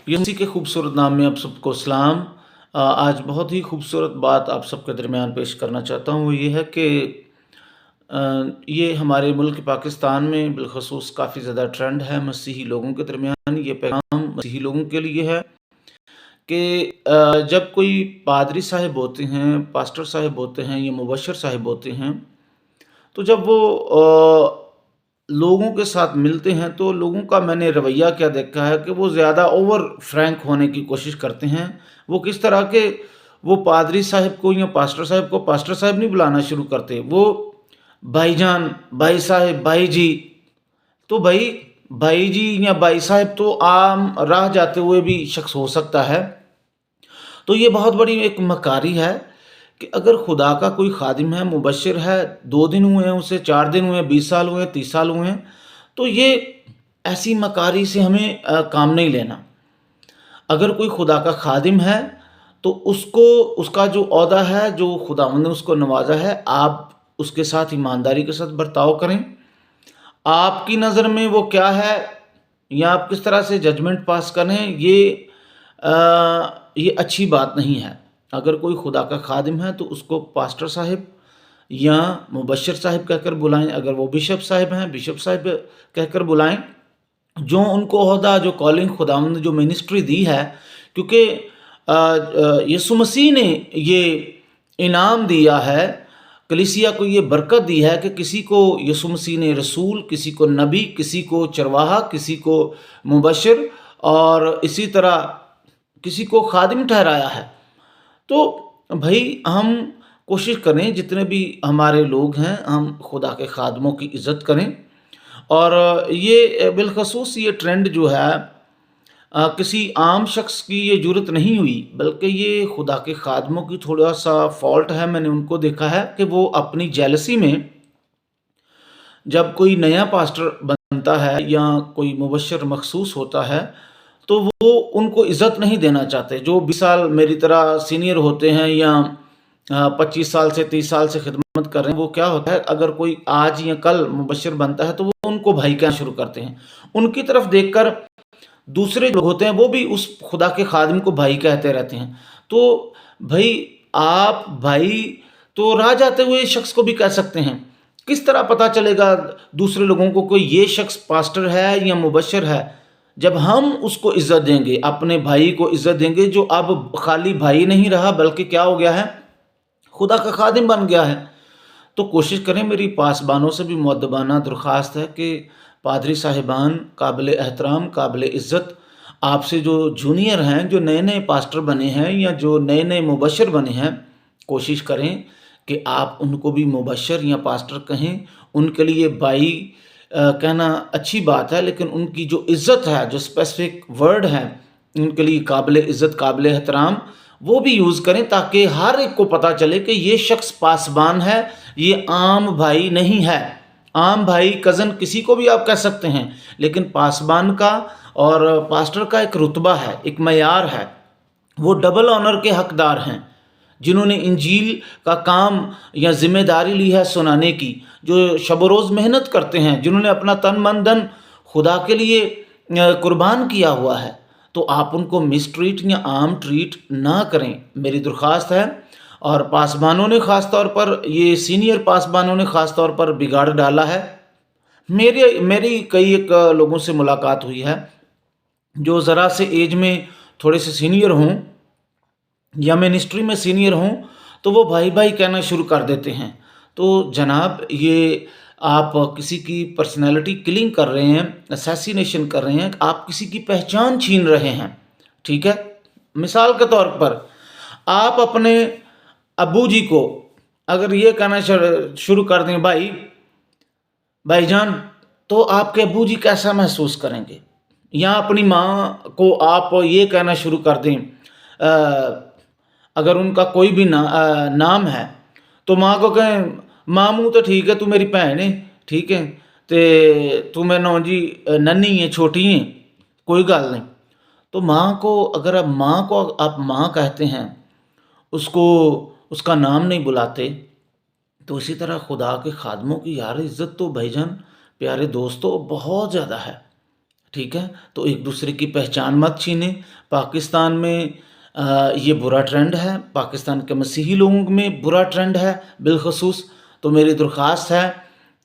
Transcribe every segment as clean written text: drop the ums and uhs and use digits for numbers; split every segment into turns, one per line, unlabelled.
USA के खूबसूरत नाम में आप सबको सलाम। आज बहुत ही खूबसूरत बात आप सबके दरमियान पेश करना चाहता हूँ, वो ये है कि ये हमारे मुल्क पाकिस्तान में बिलखसूस काफ़ी ज़्यादा ट्रेंड है मसीही लोगों के दरमियान। ये पैगाम मसीही लोगों के लिए है कि जब कोई पादरी साहब होते हैं, पास्टर साहब होते हैं या मुबशर साहब होते हैं, तो जब वो लोगों के साथ मिलते हैं तो लोगों का मैंने रवैया क्या देखा है कि वो ज़्यादा ओवर फ्रैंक होने की कोशिश करते हैं। वो किस तरह के, वो पादरी साहब को या पास्टर साहब को पास्टर साहब नहीं बुलाना शुरू करते, वो भाईजान, भाई साहब, भाई जी। तो भाई जी या भाई साहब तो आम राह जाते हुए भी शख्स हो सकता है। तो ये बहुत बड़ी एक मकारी है कि अगर खुदा का कोई खादिम है, मुबश्शिर है, 2 दिन हुए हैं उसे, 4 दिन हुए हैं, 20 साल हुए हैं, 30 साल हुए हैं, तो ये ऐसी मकारी से हमें काम नहीं लेना। अगर कोई खुदा का खादिम है तो उसको, उसका जो ओहदा है, जो खुदावंद ने उसको नवाजा है, आप उसके साथ ईमानदारी के साथ बर्ताव करें। आपकी नज़र में वो क्या है या आप किस तरह से जजमेंट पास करें, ये अच्छी बात नहीं है। अगर कोई खुदा का खादिम है तो उसको पास्टर साहिब या मुबश्शिर साहिब कहकर बुलाएं। अगर वो बिशप साहिब हैं, बिशप साहिब कहकर बुलाएं। जो उनको ओहदा, जो कॉलिंग खुदावंद ने जो मिनिस्ट्री दी है, क्योंकि यीशु मसीह ने ये इनाम दिया है, कलीसिया को ये बरकत दी है कि किसी को यीशु मसीह ने रसूल, किसी को नबी, किसी को चरवाहा, किसी को मुबश्शिर और इसी तरह किसी को खादिम ठहराया है। तो भाई हम कोशिश करें, जितने भी हमारे लोग हैं, हम खुदा के खादमों की इज़्ज़त करें। और ये बिलखसूस ये ट्रेंड जो है, किसी आम शख्स की ये जुर्रत नहीं हुई, बल्कि ये खुदा के खादमों की थोड़ा सा फॉल्ट है। मैंने उनको देखा है कि वो अपनी जेलसी में, जब कोई नया पास्टर बनता है या कोई मुबश्शिर मखसूस होता है, तो वो उनको इज़्ज़त नहीं देना चाहते। जो 20 साल मेरी तरह सीनियर होते हैं या 25 साल से 30 साल से खिदमत कर रहे हैं, वो क्या होता है, अगर कोई आज या कल मुबश्शिर बनता है तो वो उनको भाई कहना शुरू करते हैं। उनकी तरफ देखकर दूसरे लोग होते हैं, वो भी उस खुदा के खादिम को भाई कहते रहते हैं। तो भाई, आप भाई तो राह जाते हुए शख्स को भी कह सकते हैं। किस तरह पता चलेगा दूसरे लोगों को कोई ये शख्स पास्टर है या मुबश्शिर है? जब हम उसको इज़्ज़त देंगे, अपने भाई को इज़्ज़त देंगे, जो अब खाली भाई नहीं रहा बल्कि क्या हो गया है, खुदा का खादिम बन गया है। तो कोशिश करें, मेरी पासबानों से भी मुअद्दबाना दरख्वास्त है कि पादरी साहिबान काबिल एहतराम, काबिल इज़्ज़त, आपसे जो जूनियर हैं, जो नए नए पास्टर बने हैं या जो नए नए मुबश्शिर बने हैं, कोशिश करें कि आप उनको भी मुबश्शिर या पास्टर कहें। उनके लिए भाई कहना अच्छी बात है, लेकिन उनकी जो इज़्ज़त है, जो स्पेसिफिक वर्ड है उनके लिए, काबिल इज़्ज़त, काबिल एहतराम, वो भी यूज़ करें, ताकि हर एक को पता चले कि ये शख्स पासबान है, ये आम भाई नहीं है। आम भाई, कज़न, किसी को भी आप कह सकते हैं, लेकिन पासबान का और पास्टर का एक रुतबा है, एक मयार है। वो डबल ऑनर के हकदार हैं, जिन्होंने इंजील का काम या ज़िम्मेदारी ली है सुनाने की, जो शब रोज़ मेहनत करते हैं, जिन्होंने अपना तन मन धन खुदा के लिए कुर्बान किया हुआ है। तो आप उनको मिसट्रीट या आम ट्रीट ना करें, मेरी दरख्वास्त है। और पासबानों ने ख़ास तौर पर, ये सीनियर पासबानों ने ख़ास तौर पर बिगाड़ डाला है। मेरी कई एक लोगों से मुलाकात हुई है जो ज़रा से एज में थोड़े से सीनियर हों या मिनिस्ट्री में सीनियर हों, तो वो भाई भाई कहना शुरू कर देते हैं। तो जनाब, ये आप किसी की पर्सनैलिटी किलिंग कर रहे हैं, असैसिनेशन कर रहे हैं, आप किसी की पहचान छीन रहे हैं, ठीक है। मिसाल के तौर पर, आप अपने अब्बू जी को अगर ये कहना शुरू कर दें, भाईजान, तो आपके अब्बू जी कैसा महसूस करेंगे? या अपनी माँ को आप ये कहना शुरू कर दें, अगर उनका कोई भी नाम है, तो माँ को कहें, मामू तो ठीक है, तू मेरी भैन है, ठीक है, ते तू मैनू जी नन्ही है, छोटी है, कोई गल नहीं। तो माँ को, अगर आप माँ को आप माँ कहते हैं, उसको उसका नाम नहीं बुलाते, तो इसी तरह खुदा के खादमों की यार इज़्ज़त तो भाईजान, प्यारे दोस्तों, बहुत ज़्यादा है, ठीक है, तो एक दूसरे की पहचान मत छीनें। पाकिस्तान में ये बुरा ट्रेंड है, पाकिस्तान के मसीही लोगों में बुरा ट्रेंड है बिलखसूस। तो मेरी दरख्वास्त है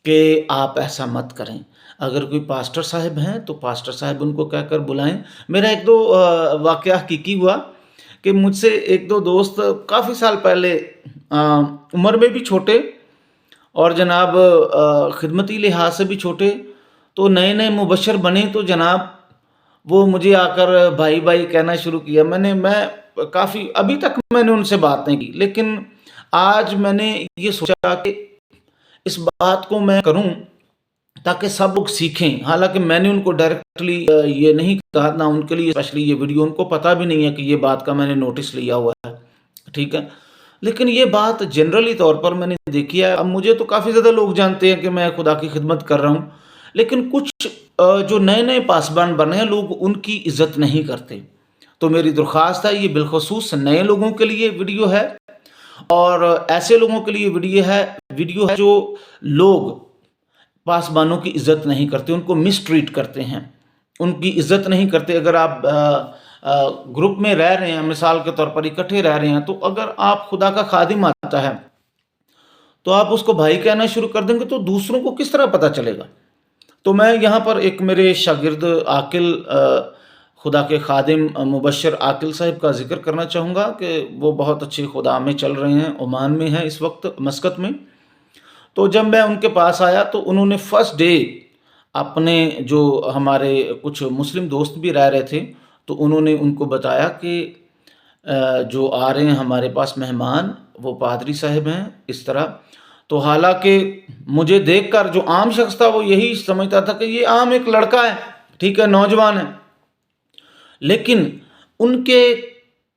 कि आप ऐसा मत करें। अगर कोई पास्टर साहब हैं तो पास्टर साहब उनको कहकर बुलाएं। मेरा एक दो वाक़या हकीकी हुआ कि मुझसे एक दो दोस्त काफ़ी साल पहले उम्र में भी छोटे और जनाब खिदमती लिहाज से भी छोटे, तो नए नए मुबशर बने, तो जनाब वो मुझे आकर भाई भाई कहना शुरू किया। मैं काफ़ी अभी तक मैंने उनसे बात नहीं की, लेकिन आज मैंने ये सोचा कि इस बात को मैं करूं ताकि सब लोग सीखें। हालांकि मैंने उनको डायरेक्टली ये नहीं कहा, ना उनके लिए स्पेशली ये वीडियो, उनको पता भी नहीं है कि ये बात का मैंने नोटिस लिया हुआ है, ठीक है। लेकिन ये बात जनरली तौर पर मैंने देखी है। अब मुझे तो काफ़ी ज़्यादा लोग जानते हैं कि मैं खुदा की खिदमत कर रहा हूँ, लेकिन कुछ जो नए नए पासबान बने हैं लोग, उनकी इज़्ज़त नहीं करते। तो मेरी दरख्वास्त है, ये बिलखसूस नए लोगों के लिए वीडियो है और ऐसे लोगों के लिए वीडियो है जो लोग पासबानों की इज़्ज़त नहीं करते, उनको मिसट्रीट करते हैं, उनकी इज़्ज़त नहीं करते। अगर आप ग्रुप में रह रहे हैं, मिसाल के तौर पर इकट्ठे रह रहे हैं, तो अगर आप खुदा का खादिम आता है तो आप उसको भाई कहना शुरू कर देंगे, तो दूसरों को किस तरह पता चलेगा। तो मैं यहाँ पर एक मेरे शागिर्द आकिल, खुदा के खादिम मुबशर आकिल साहब का जिक्र करना चाहूँगा कि वो बहुत अच्छे खुदा में चल रहे हैं, ओमान में हैं इस वक्त, मस्कत में। तो जब मैं उनके पास आया तो उन्होंने फर्स्ट डे अपने, जो हमारे कुछ मुस्लिम दोस्त भी रह रहे थे, तो उन्होंने उनको बताया कि जो आ रहे हैं हमारे पास मेहमान, वो पादरी साहब हैं, इस तरह। तो हालांकि मुझे देखकर जो आम शख्स था वो यही समझता था कि ये आम एक लड़का है, ठीक है, नौजवान है। लेकिन उनके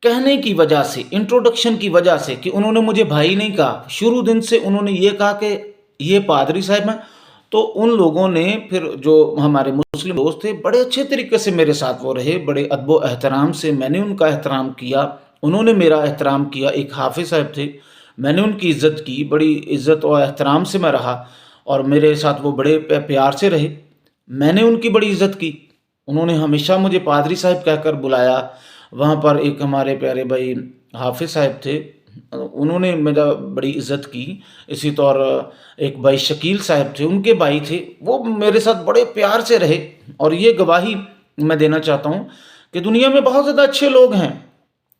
कहने की वजह से, इंट्रोडक्शन की वजह से, कि उन्होंने मुझे भाई नहीं कहा, शुरू दिन से उन्होंने ये कहा कि ये पादरी साहब हैं, तो उन लोगों ने फिर, जो हमारे मुस्लिम दोस्त थे, बड़े अच्छे तरीके से मेरे साथ वो रहे, बड़े अदब एहतराम से मैंने उनका एहतराम किया, उन्होंने मेरा एहतराम किया। एक हाफिज़ साहब थे, मैंने उनकी इज़्ज़त की, बड़ी इज़्ज़त और एहतराम से मैं रहा और मेरे साथ वो बड़े प्यार से रहे, मैंने उनकी बड़ी इज़्ज़त की। उन्होंने हमेशा मुझे पादरी साहब कहकर बुलाया। वहाँ पर एक हमारे प्यारे भाई हाफिज़ साहब थे, उन्होंने मेरा बड़ी इज़्ज़त की। इसी तौर एक भाई शकील साहब थे, उनके भाई थे, वो मेरे साथ बड़े प्यार से रहे। और ये गवाही मैं देना चाहता हूँ कि दुनिया में बहुत ज़्यादा अच्छे लोग हैं,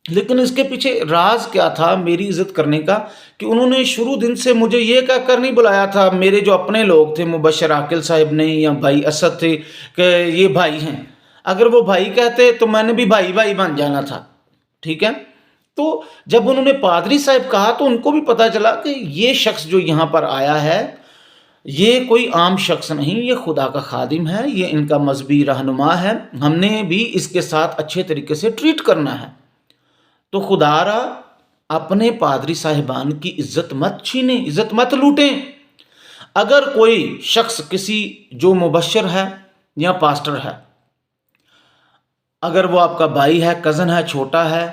लेकिन इसके पीछे राज क्या था मेरी इज़्ज़त करने का, कि उन्होंने शुरू दिन से मुझे ये कहकर नहीं बुलाया था, मेरे जो अपने लोग थे, मुबशर आकिल साहब ने या भाई असद थे, कि ये भाई हैं। अगर वो भाई कहते तो मैंने भी भाई भाई बन जाना था, ठीक है। तो जब उन्होंने पादरी साहब कहा तो उनको भी पता चला कि ये शख्स जो यहाँ पर आया है, ये कोई आम शख्स नहीं, ये खुदा का खादिम है, ये इनका मजहबी रहनुमा है, हमने भी इसके साथ अच्छे तरीके से ट्रीट करना है। तो खुदारा अपने पादरी साहिबान की इज्जत मत छीने, इज्जत मत लूटें। अगर कोई शख्स, किसी जो मुबशर है या पास्टर है, अगर वो आपका भाई है, कज़न है, छोटा है,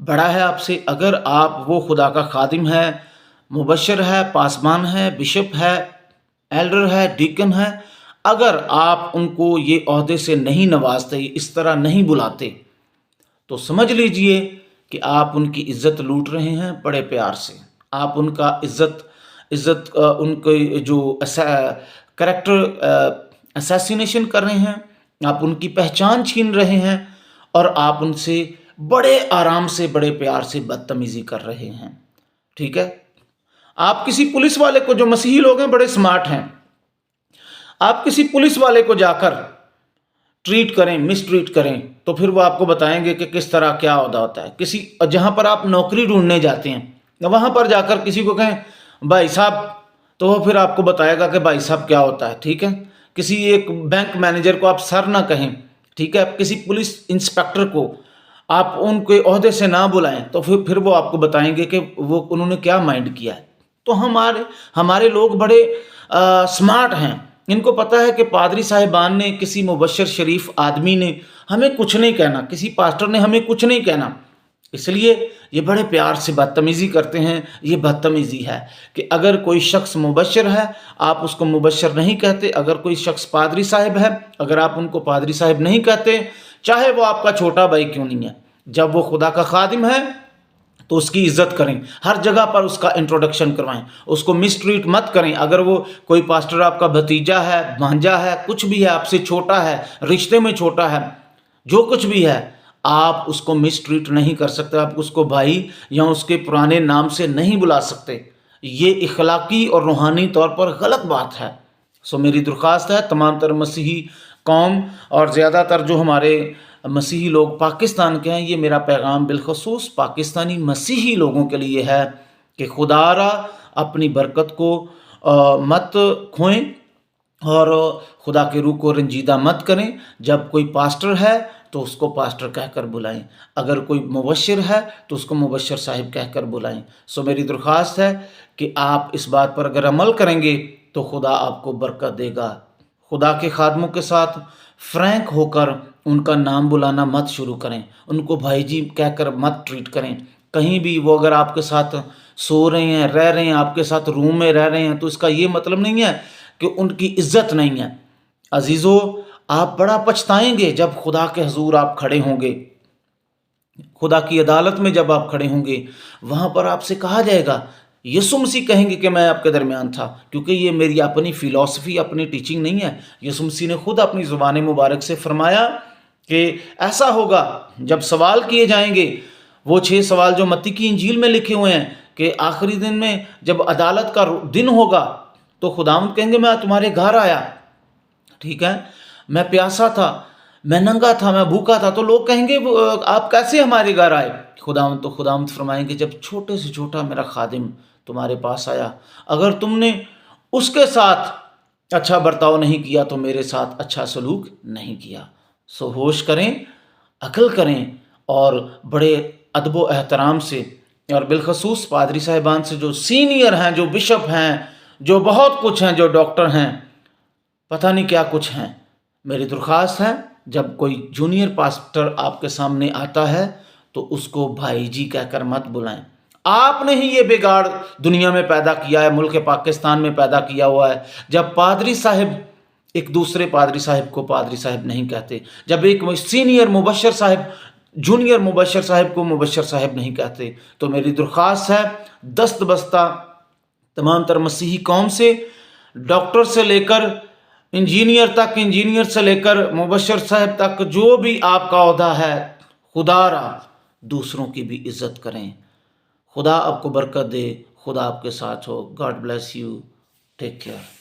बड़ा है आपसे, अगर आप, वो खुदा का खादिम है, मुबशर है, पासबान है, बिशप है, एल्डर है, डीकन है, अगर आप उनको ये ओहदे से नहीं नवाजते, इस तरह नहीं बुलाते, तो समझ लीजिए कि आप उनकी इज़्ज़त लूट रहे हैं बड़े प्यार से। आप उनका इज़्ज़त उनके जो कैरेक्टर असैसिनेशन कर रहे हैं, आप उनकी पहचान छीन रहे हैं और आप उनसे बड़े आराम से, बड़े प्यार से बदतमीज़ी कर रहे हैं, ठीक है। आप किसी पुलिस वाले को, जो मसीही लोग हैं बड़े स्मार्ट हैं, आप किसी पुलिस वाले को जाकर ट्रीट करें, मिसट्रीट करें, तो फिर वो आपको बताएंगे कि किस तरह क्या ओहदा होता है। किसी, जहाँ पर आप नौकरी ढूंढने जाते हैं, वहाँ पर जाकर किसी को कहें भाई साहब, तो वो फिर आपको बताएगा कि भाई साहब क्या होता है, ठीक है। किसी एक बैंक मैनेजर को आप सर ना कहें, ठीक है। किसी पुलिस इंस्पेक्टर को आप उनके ओहदे से ना बुलाएं, तो फिर वो आपको बताएंगे कि वो उन्होंने क्या माइंड किया है। तो हमारे लोग बड़े स्मार्ट हैं, इनको पता है कि पादरी साहिबान ने, किसी मुबशर शरीफ आदमी ने हमें कुछ नहीं कहना, किसी पास्टर ने हमें कुछ नहीं कहना। इसलिए ये बड़े प्यार से बदतमीज़ी करते हैं, ये बदतमीज़ी है कि अगर कोई शख्स मुबश्शिर है, आप उसको मुबश्शिर नहीं कहते। अगर कोई शख्स पादरी साहिब है, अगर आप उनको पादरी साहिब नहीं कहते, चाहे वो आपका छोटा भाई क्यों नहीं है। जब वो खुदा का खादिम है तो उसकी इज़्ज़त करें, हर जगह पर उसका इंट्रोडक्शन करवाएं, उसको मिसट्रीट मत करें। अगर वो कोई पास्टर आपका भतीजा है, भांजा है, कुछ भी है, आपसे छोटा है, रिश्ते में छोटा है, जो कुछ भी है, आप उसको मिसट्रीट नहीं कर सकते। आप उसको भाई या उसके पुराने नाम से नहीं बुला सकते। ये इखलाकी और रूहानी तौर पर गलत बात है। सो मेरी दरख्वास्त है तमाम तर मसीही कौम और ज़्यादातर जो हमारे मसीही लोग पाकिस्तान के हैं, ये मेरा पैगाम बिलखसूस पाकिस्तानी मसीही लोगों के लिए है कि खुदारा अपनी बरकत को मत खोएं और खुदा के रूह को रंजीदा मत करें। जब कोई पास्टर है तो उसको पास्टर कहकर बुलाएं, अगर कोई मुबश्शिर है तो उसको मुबश्शिर साहिब कहकर बुलाएं। सो मेरी दरख्वास्त है कि आप इस बात पर अगर अमल करेंगे तो खुदा आपको बरकत देगा। खुदा के खादमों के साथ फ्रैंक होकर उनका नाम बुलाना मत शुरू करें, उनको भाई जी कहकर मत ट्रीट करें। कहीं भी वो अगर आपके साथ सो रहे हैं, रह रहे हैं, आपके साथ रूम में रह रहे हैं, तो इसका ये मतलब नहीं है कि उनकी इज्जत नहीं है। अजीज़ों, आप बड़ा पछताएंगे जब खुदा के हजूर आप खड़े होंगे, खुदा की अदालत में जब आप खड़े होंगे, वहाँ पर आपसे कहा जाएगा, यीशु मसीह कहेंगे कि मैं आपके दरमियान था। क्योंकि ये मेरी अपनी फ़िलॉसफी, अपनी टीचिंग नहीं है। यीशु मसीह ने खुद अपनी ज़ुबान मुबारक से फरमाया कि ऐसा होगा जब सवाल किए जाएंगे, वो 6 सवाल जो मत्ती की इंजील में लिखे हुए हैं कि आखिरी दिन में जब अदालत का दिन होगा तो खुदावंद कहेंगे मैं तुम्हारे घर आया, ठीक है, मैं प्यासा था, मैं नंगा था, मैं भूखा था। तो लोग कहेंगे आप कैसे हमारे घर आए? खुदावंद फरमाएंगे जब छोटे से छोटा मेरा खादिम तुम्हारे पास आया, अगर तुमने उसके साथ अच्छा बर्ताव नहीं किया तो मेरे साथ अच्छा सलूक नहीं किया। सो होश करें, अक्ल करें और बड़े अदब व एहतराम से, और बिलखसूस पादरी साहिबान से जो सीनियर हैं, जो बिशप हैं, जो बहुत कुछ हैं, जो डॉक्टर हैं, पता नहीं क्या कुछ हैं। मेरी दरख्वास्त है जब कोई जूनियर पास्टर आपके सामने आता है तो उसको भाई जी कहकर मत बुलाएं। आपने ही ये बिगाड़ दुनिया में पैदा किया है, मुल्क पाकिस्तान में पैदा किया हुआ है। जब पादरी साहिब एक दूसरे पादरी साहिब को पादरी साहिब नहीं कहते, जब एक सीनियर मुबश्शिर साहिब जूनियर मुबश्शिर साहिब को मुबश्शिर साहिब नहीं कहते, तो मेरी दरख्वास्त है दस्त बस्ता तमाम तर मसीही कौम से, डॉक्टर से लेकर इंजीनियर तक, इंजीनियर से लेकर मुबश्शिर साहब तक, जो भी आपका ओहदा है, खुदारा दूसरों की भी इज़्ज़त करें। खुदा आपको बरकत दे, खुदा आपके साथ हो। God bless you, take care.